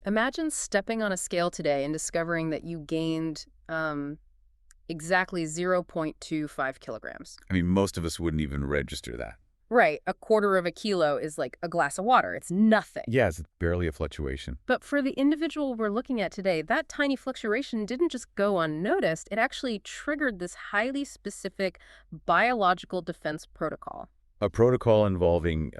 Imagine stepping on a scale today and discovering that you gained exactly 0.25 kilograms. I mean, most of us wouldn't even register that. Right, a quarter of a kilo is like a glass of water. It's nothing. Yeah, it's barely a fluctuation. But for the individual we're looking at today, that tiny fluctuation didn't just go unnoticed. It actually triggered this highly specific biological defense protocol. A protocol involving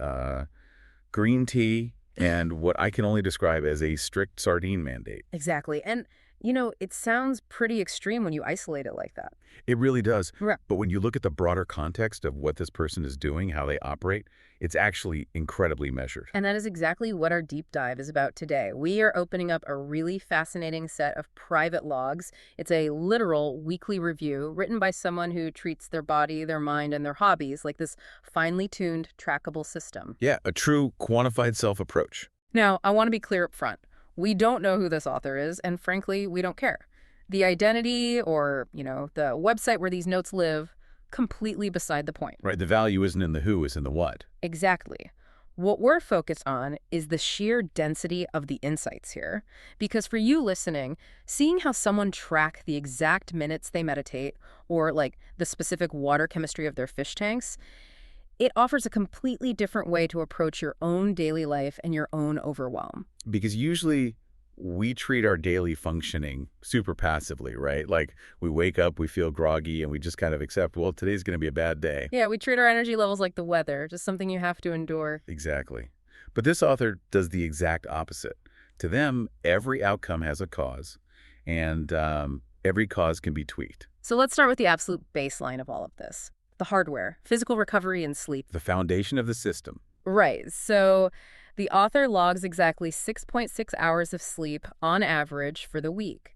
green tea and what I can only describe as a strict sardine mandate. Exactly. And, it sounds pretty extreme when you isolate it like that. It really does. Right. But when you look at the broader context of what this person is doing, how they operate, it's actually incredibly measured. And that is exactly what our deep dive is about today. We are opening up a really fascinating set of private logs. It's a literal weekly review written by someone who treats their body, their mind, and their hobbies like this finely tuned, trackable system. Yeah, a true quantified self approach. Now, I want to be clear up front. We don't know who this author is, and frankly, we don't care. The identity or, the website where these notes live, completely beside the point. Right, the value isn't in the who, it's in the what. Exactly. What we're focused on is the sheer density of the insights here. Because for you listening, seeing how someone track the exact minutes they meditate or like the specific water chemistry of their fish tanks, it offers a completely different way to approach your own daily life and your own overwhelm. Because usually we treat our daily functioning super passively, right? Like we wake up, we feel groggy, and we just kind of accept, well, today's going to be a bad day. Yeah, we treat our energy levels like the weather, just something you have to endure. Exactly. But this author does the exact opposite. To them, every outcome has a cause, and every cause can be tweaked. So let's start with the absolute baseline of all of this. The hardware, physical recovery and sleep. The foundation of the system. Right. So the author logs exactly 6.6 hours of sleep on average for the week.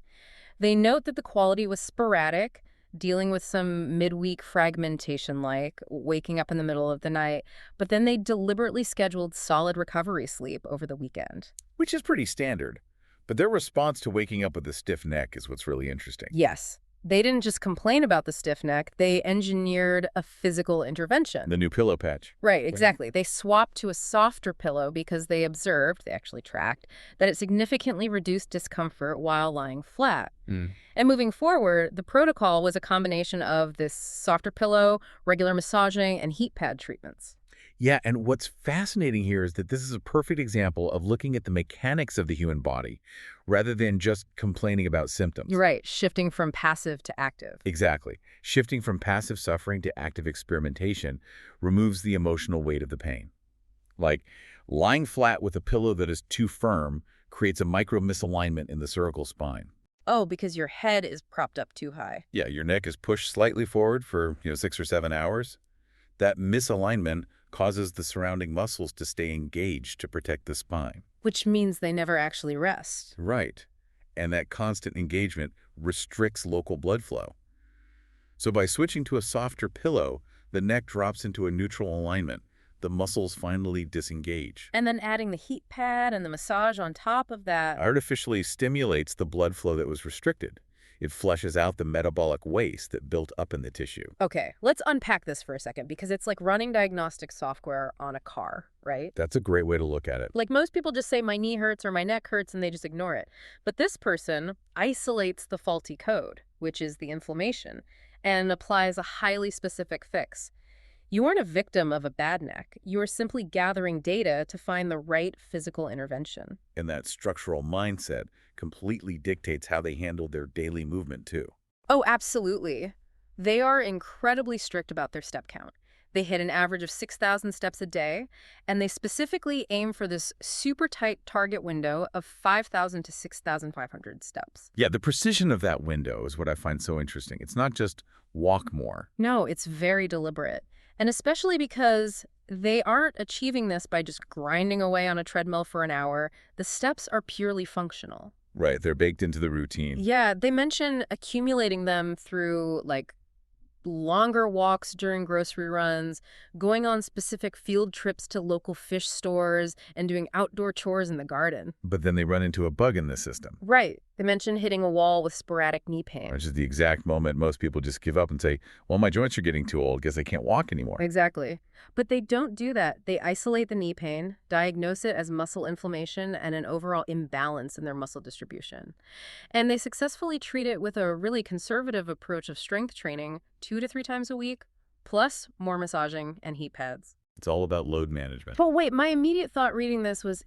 They note that the quality was sporadic, dealing with some midweek fragmentation like waking up in the middle of the night, but then they deliberately scheduled solid recovery sleep over the weekend. Which is pretty standard. But their response to waking up with a stiff neck is what's really interesting. Yes. They didn't just complain about the stiff neck, they engineered a physical intervention. The new pillow patch. Right, exactly. They swapped to a softer pillow because they observed, they actually tracked, that it significantly reduced discomfort while lying flat. And moving forward, the protocol was a combination of this softer pillow, regular massaging, and heat pad treatments. Yeah, and what's fascinating here is that this is a perfect example of looking at the mechanics of the human body rather than just complaining about symptoms. You're right, shifting from passive to active. Exactly. Shifting from passive suffering to active experimentation removes the emotional weight of the pain. Like, lying flat with a pillow that is too firm creates a micro misalignment in the cervical spine. Oh, because your head is propped up too high. Yeah, your neck is pushed slightly forward for 6 or 7 hours. That misalignment causes the surrounding muscles to stay engaged to protect the spine. Which means they never actually rest. Right. And that constant engagement restricts local blood flow. So by switching to a softer pillow, the neck drops into a neutral alignment. The muscles finally disengage. And then adding the heat pad and the massage on top of that Artificially stimulates the blood flow that was restricted. It flushes out the metabolic waste that built up in the tissue. Okay, let's unpack this for a second because it's like running diagnostic software on a car, right? That's a great way to look at it. Like most people just say my knee hurts or my neck hurts and they just ignore it. But this person isolates the faulty code, which is the inflammation, and applies a highly specific fix. You aren't a victim of a bad neck. You are simply gathering data to find the right physical intervention. And that structural mindset completely dictates how they handle their daily movement, too. Oh, absolutely. They are incredibly strict about their step count. They hit an average of 6,000 steps a day, and they specifically aim for this super tight target window of 5,000 to 6,500 steps. Yeah, the precision of that window is what I find so interesting. It's not just walk more. No, it's very deliberate. And especially because they aren't achieving this by just grinding away on a treadmill for an hour. The steps are purely functional. Right, they're baked into the routine. Yeah, they mention accumulating them through, like, longer walks during grocery runs, going on specific field trips to local fish stores, and doing outdoor chores in the garden. But then they run into a bug in the system. Right. They mention hitting a wall with sporadic knee pain. which is the exact moment most people just give up and say, well, my joints are getting too old because I can't walk anymore. Exactly. But they don't do that. They isolate the knee pain, diagnose it as muscle inflammation and an overall imbalance in their muscle distribution. And they successfully treat it with a really conservative approach of strength training 2 to 3 times a week, plus more massaging and heat pads. It's all about load management. But wait, my immediate thought reading this was,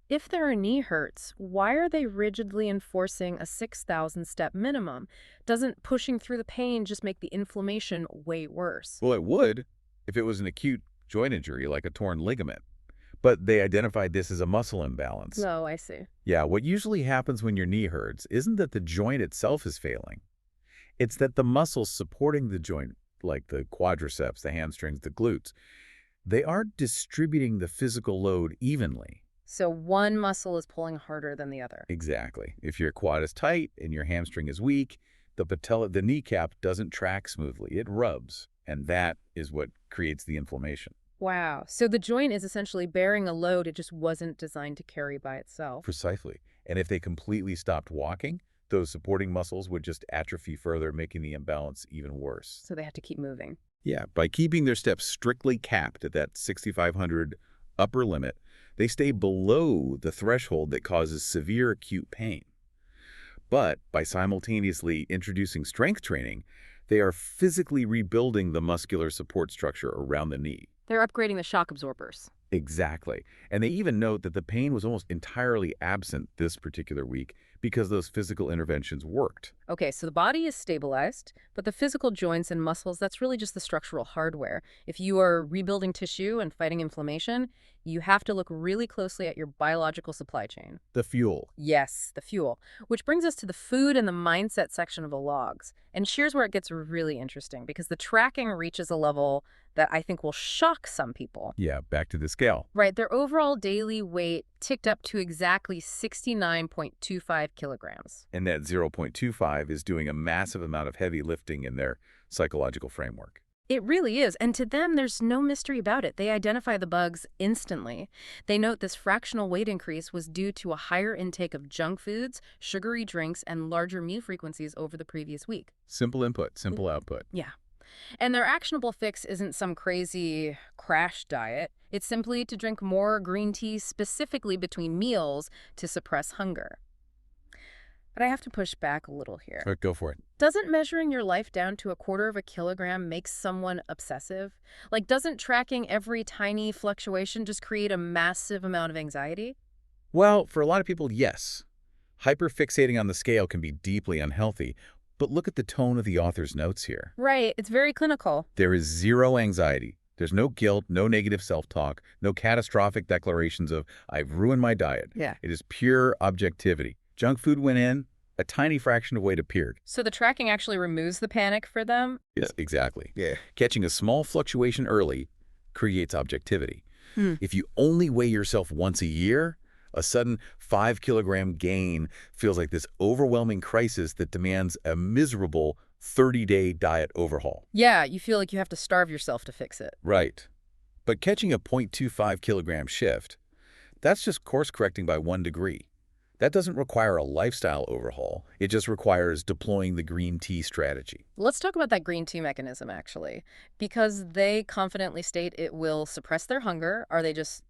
if their knee hurts, why are they rigidly enforcing a 6,000-step minimum? Doesn't pushing through the pain just make the inflammation way worse? Well, it would if it was an acute joint injury like a torn ligament. But they identified this as a muscle imbalance. Oh, I see. Yeah, what usually happens when your knee hurts isn't that the joint itself is failing. It's that the muscles supporting the joint, like the quadriceps, the hamstrings, the glutes, they aren't distributing the physical load evenly. So one muscle is pulling harder than the other. Exactly. If your quad is tight and your hamstring is weak, the kneecap doesn't track smoothly. It rubs, and that is what creates the inflammation. Wow. So the joint is essentially bearing a load it just wasn't designed to carry by itself. Precisely. And if they completely stopped walking, those supporting muscles would just atrophy further, making the imbalance even worse. So they have to keep moving. Yeah, by keeping their steps strictly capped at that 6,500 upper limit, they stay below the threshold that causes severe acute pain. But by simultaneously introducing strength training, they are physically rebuilding the muscular support structure around the knee. They're upgrading the shock absorbers. Exactly. And they even note that the pain was almost entirely absent this particular week because those physical interventions worked. Okay, so the body is stabilized, but the physical joints and muscles, that's really just the structural hardware. If you are rebuilding tissue and fighting inflammation, you have to look really closely at your biological supply chain. The fuel. Yes, the fuel. Which brings us to the food and the mindset section of the logs. And here's where it gets really interesting, because the tracking reaches a level that I think will shock some people. Yeah, back to the scale. Right, their overall daily weight ticked up to exactly 69.25 kilograms. And that 0.25 is doing a massive amount of heavy lifting in their psychological framework. It really is, and to them, there's no mystery about it. They identify the bugs instantly. They note this fractional weight increase was due to a higher intake of junk foods, sugary drinks, and larger meal frequencies over the previous week. Simple input, simple output. Yeah. And their actionable fix isn't some crazy crash diet. It's simply to drink more green tea specifically between meals to suppress hunger. But I have to push back a little here. All right, go for it. Doesn't measuring your life down to 1/4 kilogram make someone obsessive? Like, doesn't tracking every tiny fluctuation just create a massive amount of anxiety? Well, for a lot of people, yes. Hyperfixating on the scale can be deeply unhealthy, but look at the tone of the author's notes here. Right, it's very clinical. There is zero anxiety. There's no guilt, no negative self-talk, no catastrophic declarations of, I've ruined my diet. Yeah. It is pure objectivity. Junk food went in, a tiny fraction of weight appeared. So the tracking actually removes the panic for them? Yes, exactly. Yeah. Catching a small fluctuation early creates objectivity. If you only weigh yourself once a year, a sudden 5-kilogram gain feels like this overwhelming crisis that demands a miserable 30-day diet overhaul. Yeah, you feel like you have to starve yourself to fix it. Right. But catching a 0.25-kilogram shift, that's just course correcting by 1 degree. That doesn't require a lifestyle overhaul. It just requires deploying the green tea strategy. Let's talk about that green tea mechanism, actually, because they confidently state it will suppress their hunger. Are they just,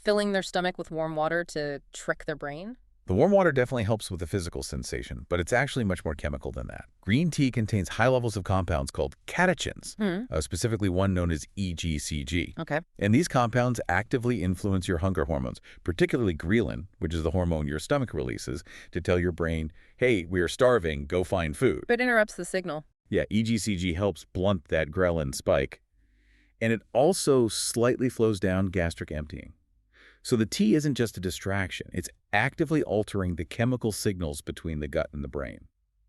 filling their stomach with warm water to trick their brain? The warm water definitely helps with the physical sensation, but it's actually much more chemical than that. Green tea contains high levels of compounds called catechins, specifically one known as EGCG. Okay. And these compounds actively influence your hunger hormones, particularly ghrelin, which is the hormone your stomach releases to tell your brain, hey, we are starving, go find food. But it interrupts the signal. Yeah, EGCG helps blunt that ghrelin spike. And it also slightly slows down gastric emptying. So the tea isn't just a distraction. It's actively altering the chemical signals between the gut and the brain.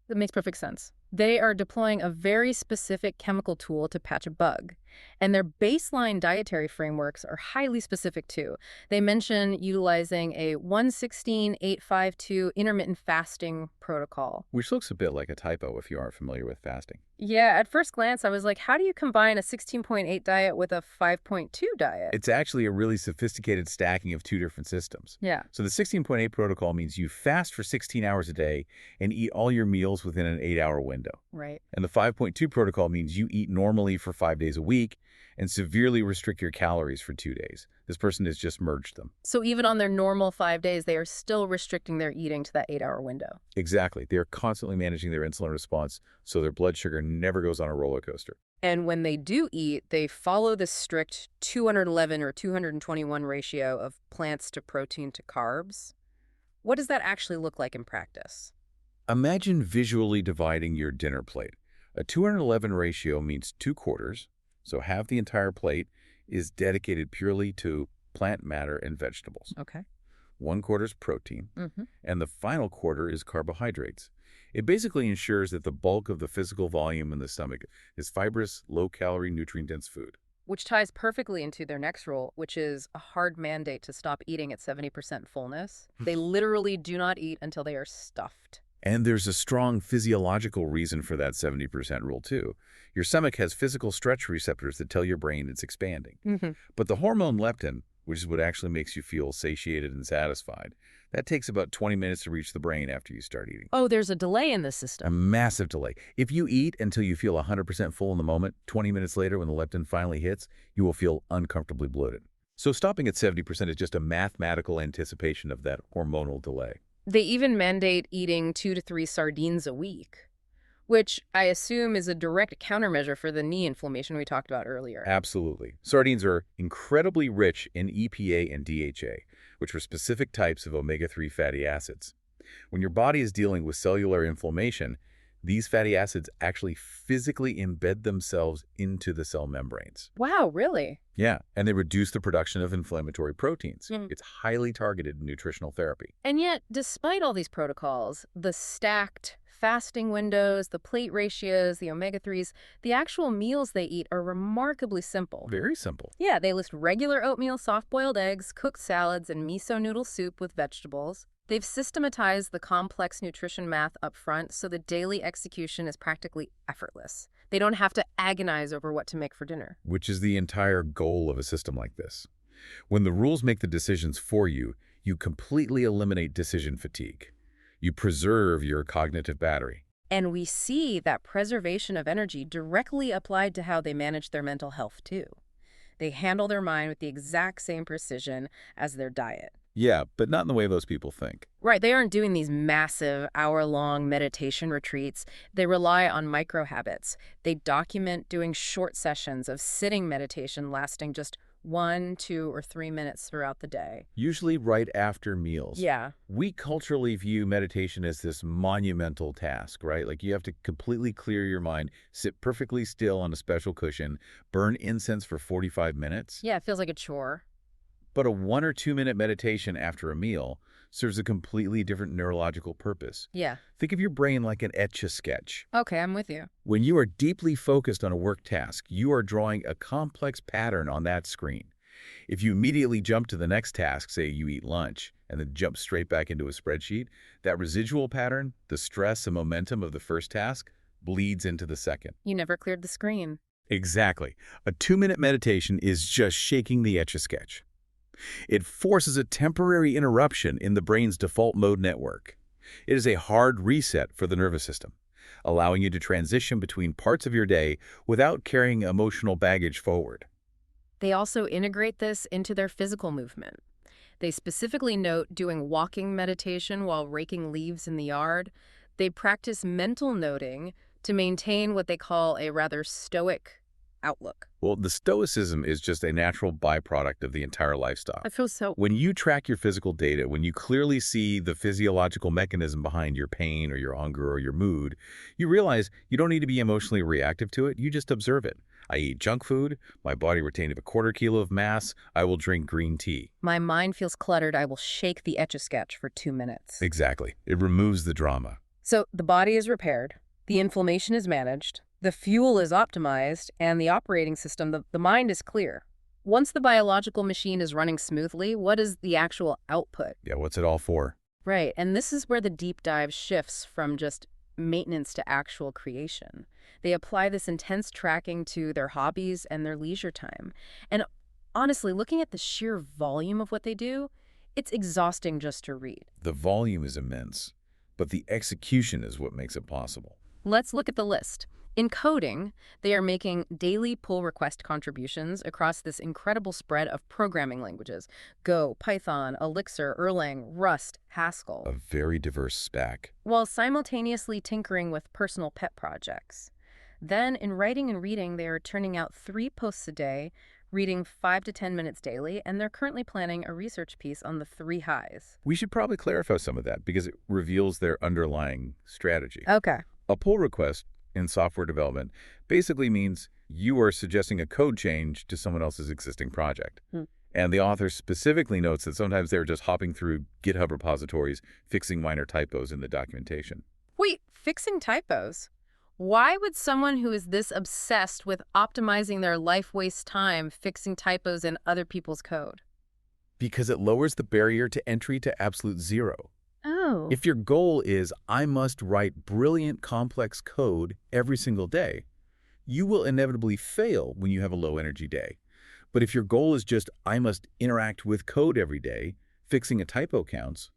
That makes perfect sense. They are deploying a very specific chemical tool to patch a bug. And their baseline dietary frameworks are highly specific too. They mention utilizing a 1-16-8-5-2 intermittent fasting protocol. Which looks a bit like a typo if you aren't familiar with fasting. Yeah, at first glance, I was like, how do you combine a 16.8 diet with a 5.2 diet? It's actually a really sophisticated stacking of two different systems. Yeah, So the 16.8 protocol means you fast for 16 hours a day and eat all your meals within an 8-hour window. right. And the 5.2 protocol means you eat normally for 5 days a week and severely restrict your calories for 2 days. This person has just merged them. So even on their normal 5 days, they are still restricting their eating to that 8-hour window. Exactly. They are constantly managing their insulin response so their blood sugar never goes on a roller coaster. And when they do eat, they follow the strict 211 or 221 ratio of plants to protein to carbs. What does that actually look like in practice? Imagine visually dividing your dinner plate. A 211 ratio means 2/4, so half the entire plate is dedicated purely to plant matter and vegetables. Okay. 1/4 is protein, Mm-hmm. and the final quarter is carbohydrates. It basically ensures that the bulk of the physical volume in the stomach is fibrous, low-calorie, nutrient-dense food. Which ties perfectly into their next rule, which is a hard mandate to stop eating at 70% fullness. They literally do not eat until they are stuffed. And there's a strong physiological reason for that 70% rule, too. Your stomach has physical stretch receptors that tell your brain it's expanding. Mm-hmm. But the hormone leptin, which is what actually makes you feel satiated and satisfied, that takes about 20 minutes to reach the brain after you start eating. Oh, there's a delay in the A system. massive delay. If you eat until you feel 100% full in the moment, 20 minutes later when the leptin finally hits, you will feel uncomfortably bloated. So stopping at 70% is just a mathematical anticipation of that hormonal delay. They even mandate eating 2 to 3 sardines a week, which I assume is a direct countermeasure for the knee inflammation we talked about earlier. Absolutely. Sardines are incredibly rich in EPA and DHA, which are specific types of omega-3 fatty acids. When your body is dealing with cellular inflammation, these fatty acids actually physically embed themselves into the cell membranes. Wow, really? Yeah, and they reduce the production of inflammatory proteins. Mm. It's highly targeted nutritional therapy. And yet, despite all these protocols, the stacked fasting windows, the plate ratios, the omega-3s, the actual meals they eat are remarkably simple. Very simple. Yeah, they list regular oatmeal, soft-boiled eggs, cooked salads, and miso noodle soup with vegetables. They've systematized the complex nutrition math up front, so the daily execution is practically effortless. They don't have to agonize over what to make for dinner. Which is the entire goal of a system like this. When the rules make the decisions for you, you completely eliminate decision fatigue. You preserve your cognitive battery. And we see that preservation of energy directly applied to how they manage their mental health, too. They handle their mind with the exact same precision as their diet. Yeah, but not in the way those people think. Right, they aren't doing these massive hour-long meditation retreats. They rely on micro habits. They document doing short sessions of sitting meditation lasting just 1, 2, or 3 minutes throughout the day. Usually right after meals. Yeah. We culturally view meditation as this monumental task, right? Like you have to completely clear your mind, sit perfectly still on a special cushion, burn incense for 45 minutes. Yeah, it feels like a chore. But a 1 or 2 minute meditation after a meal serves a completely different neurological purpose. Yeah. Think of your brain like an etch-a-sketch. Okay, I'm with you. When you are deeply focused on a work task, you are drawing a complex pattern on that screen. If you immediately jump to the next task, say you eat lunch, and then jump straight back into a spreadsheet, that residual pattern, the stress and momentum of the first task, bleeds into the second. You never cleared the screen. Exactly. A 2-minute meditation is just shaking the etch-a-sketch. It forces a temporary interruption in the brain's default mode network. It is a hard reset for the nervous system, allowing you to transition between parts of your day without carrying emotional baggage forward. They also integrate this into their physical movement. They specifically note doing walking meditation while raking leaves in the yard. They practice mental noting to maintain what they call a rather stoic outlook. Well, the stoicism is just a natural byproduct of the entire lifestyle. I feel so... When you track your physical data, when you clearly see the physiological mechanism behind your pain or your hunger or your mood, you realize you don't need to be emotionally reactive to it, you just observe it. I eat junk food, my body retained a 1/4 kilo of mass, I will drink green tea. My mind feels cluttered, I will shake the Etch-a-Sketch for 2 minutes. Exactly. It removes the drama. So the body is repaired, The inflammation is managed, the fuel is optimized, and the operating system, the mind is clear. Once the biological machine is running smoothly, what is the actual output? Yeah, what's it all for? Right, and this is where the deep dive shifts from just maintenance to actual creation. They apply this intense tracking to their hobbies and their leisure time. And honestly, looking at the sheer volume of what they do, it's exhausting just to read. The volume is immense, but the execution is what makes it possible. Let's look at the list. In coding, they are making daily pull request contributions across this incredible spread of programming languages: Go, Python, Elixir, Erlang, Rust, Haskell, A very diverse stack. while simultaneously tinkering with personal pet projects. Then, in writing and reading, they are turning out 3 posts a day, reading 5 to 10 minutes daily, and they're currently planning a research piece on the 3 highs. We should probably clarify some of that because it reveals their underlying strategy. Okay. A pull request in software development basically means you are suggesting a code change to someone else's existing project. And the author specifically notes that sometimes they're just hopping through GitHub repositories, fixing minor typos in the documentation. Wait, fixing typos? Why would someone who is this obsessed with optimizing their life waste time fixing typos in other people's code? Because it lowers the barrier to entry to absolute zero. Oh. If your goal is, I must write brilliant, complex code every single day, you will inevitably fail when you have a low-energy day. But if your goal is just, I must interact with code every day, fixing a typo counts,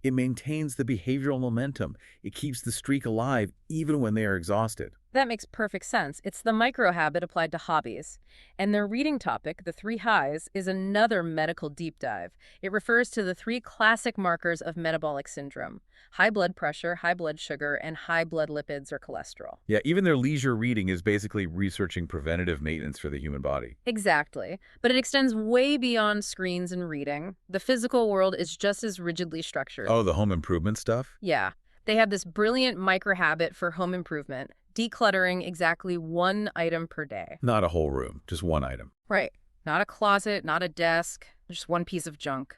it maintains the behavioral momentum. It keeps the streak alive even when they are exhausted. That makes perfect sense. It's the micro habit applied to hobbies. And their reading topic, the 3 highs, is another medical deep dive. It refers to the 3 classic markers of metabolic syndrome: high blood pressure, high blood sugar, and high blood lipids or cholesterol. Yeah, even their leisure reading is basically researching preventative maintenance for the human body. Exactly. But it extends way beyond screens and reading. The physical world is just as rigidly structured. Oh, the home improvement stuff? Yeah. They have this brilliant micro habit for home improvement: decluttering exactly 1 item per day. Not a whole room, just one item. Right. Not a closet, not a desk, just one piece of junk.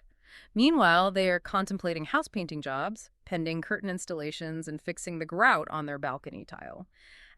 Meanwhile, they are contemplating house painting jobs, pending curtain installations, and fixing the grout on their balcony tile.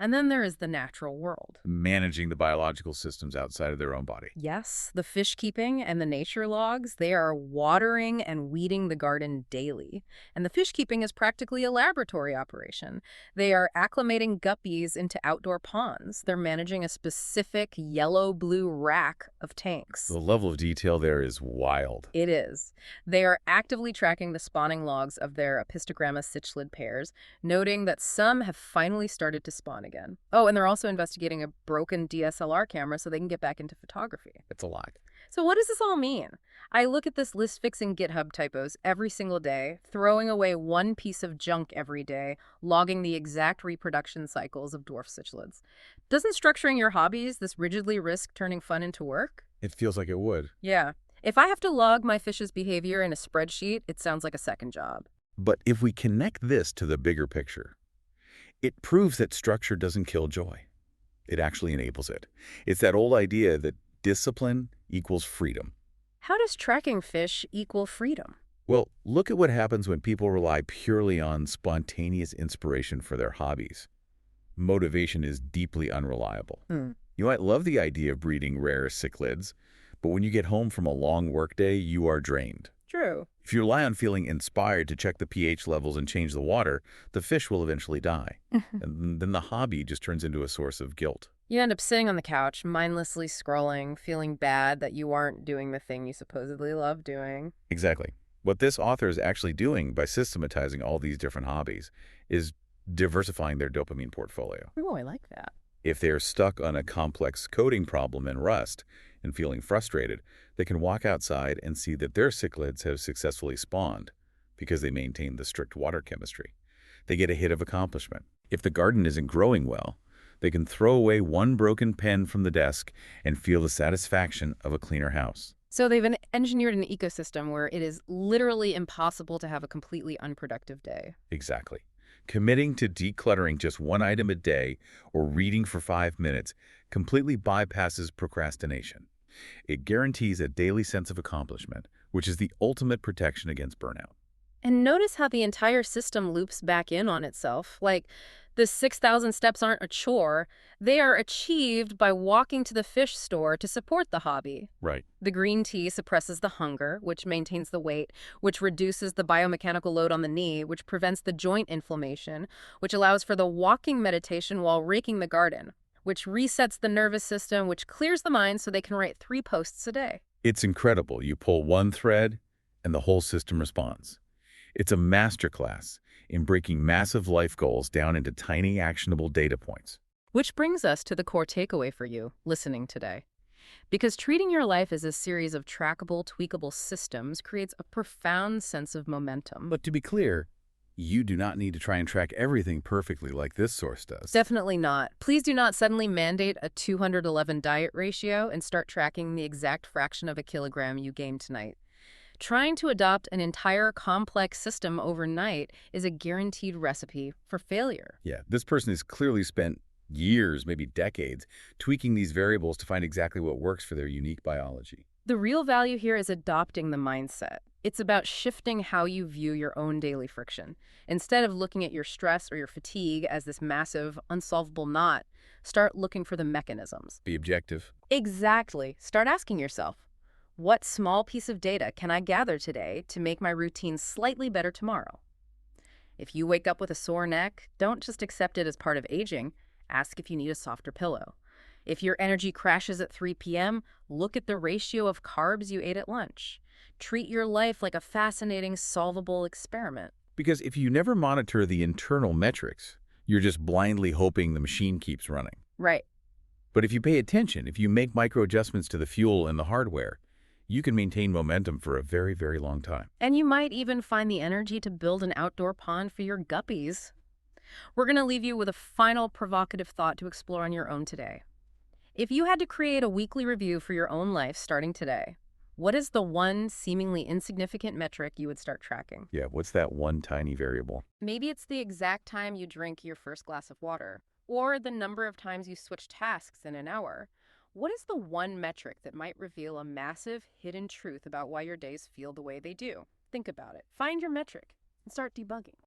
And then there is the natural world. Managing the biological systems outside of their own body. Yes, the fish keeping and the nature logs, they are watering and weeding the garden daily. And the fish keeping is practically a laboratory operation. They are acclimating guppies into outdoor ponds. They're managing a specific yellow-blue rack of tanks. The level of detail there is wild. It is. They are actively tracking the spawning logs of their Apistogramma cichlid pairs, noting that some have finally started to spawn again. Oh, and they're also investigating a broken DSLR camera so they can get back into photography. It's a lot. So what does this all mean? I look at this list fixing GitHub typos every single day, throwing away 1 piece of junk every day, logging the exact reproduction cycles of dwarf cichlids. Doesn't structuring your hobbies this rigidly risk turning fun into work? It feels like it would. Yeah. If I have to log my fish's behavior in a spreadsheet, it sounds like a second job. But if we connect this to the bigger picture, it proves that structure doesn't kill joy. It actually enables it. It's that old idea that discipline equals freedom. How does tracking fish equal freedom? Well, look at what happens when people rely purely on spontaneous inspiration for their hobbies. Motivation is deeply unreliable. You might love the idea of breeding rare cichlids, but when you get home from a long workday, you are drained. True. If you rely on feeling inspired to check the pH levels and change the water, the fish will eventually die. And then the hobby just turns into a source of guilt. You end up sitting on the couch, mindlessly scrolling, feeling bad that you aren't doing the thing you supposedly love doing. Exactly. What this author is actually doing by systematizing all these different hobbies is diversifying their dopamine portfolio. Oh, I like that. If they're stuck on a complex coding problem in Rust and feeling frustrated, they can walk outside and see that their cichlids have successfully spawned because they maintain the strict water chemistry. They get a hit of accomplishment. If the garden isn't growing well, they can throw away 1 broken pen from the desk and feel the satisfaction of a cleaner house. So they've engineered an ecosystem where it is literally impossible to have a completely unproductive day. Exactly. Committing to decluttering just 1 item a day or reading for 5 minutes completely bypasses procrastination. It guarantees a daily sense of accomplishment, which is the ultimate protection against burnout. And notice how the entire system loops back in on itself. Like, The 6,000 steps aren't a chore. They are achieved by walking to the fish store to support the hobby. Right. The green tea suppresses the hunger, which maintains the weight, which reduces the biomechanical load on the knee, which prevents the joint inflammation, which allows for the walking meditation while raking the garden, which resets the nervous system, which clears the mind so they can write 3 posts a day. It's incredible. You pull one thread, and the whole system responds. It's a masterclass in breaking massive life goals down into tiny, actionable data points. Which brings us to the core takeaway for you listening today. Because treating your life as a series of trackable, tweakable systems creates a profound sense of momentum. But to be clear, you do not need to try and track everything perfectly like this source does. Definitely not. Please do not suddenly mandate a 211 diet ratio and start tracking the exact fraction of a kilogram you gained tonight. Trying to adopt an entire complex system overnight is a guaranteed recipe for failure. Yeah, this person has clearly spent years, maybe decades, tweaking these variables to find exactly what works for their unique biology. The real value here is adopting the mindset. It's about shifting how you view your own daily friction. Instead of looking at your stress or your fatigue as this massive, unsolvable knot, start looking for the mechanisms. Be objective. Exactly. Start asking yourself, what small piece of data can I gather today to make my routine slightly better tomorrow? If you wake up with a sore neck, don't just accept it as part of aging. Ask if you need a softer pillow. If your energy crashes at 3 p.m., look at the ratio of carbs you ate at lunch. Treat your life like a fascinating, solvable experiment. Because if you never monitor the internal metrics, you're just blindly hoping the machine keeps running. Right. But if you pay attention, if you make micro adjustments to the fuel and the hardware, you can maintain momentum for a very, very long time. And you might even find the energy to build an outdoor pond for your guppies. We're going to leave you with a final provocative thought to explore on your own today. If you had to create a weekly review for your own life starting today, what is the one seemingly insignificant metric you would start tracking? Yeah, what's that one tiny variable? Maybe it's the exact time you drink your first glass of water, or the number of times you switch tasks in an hour. What is the one metric that might reveal a massive hidden truth about why your days feel the way they do? Think about it. Find your metric and start debugging.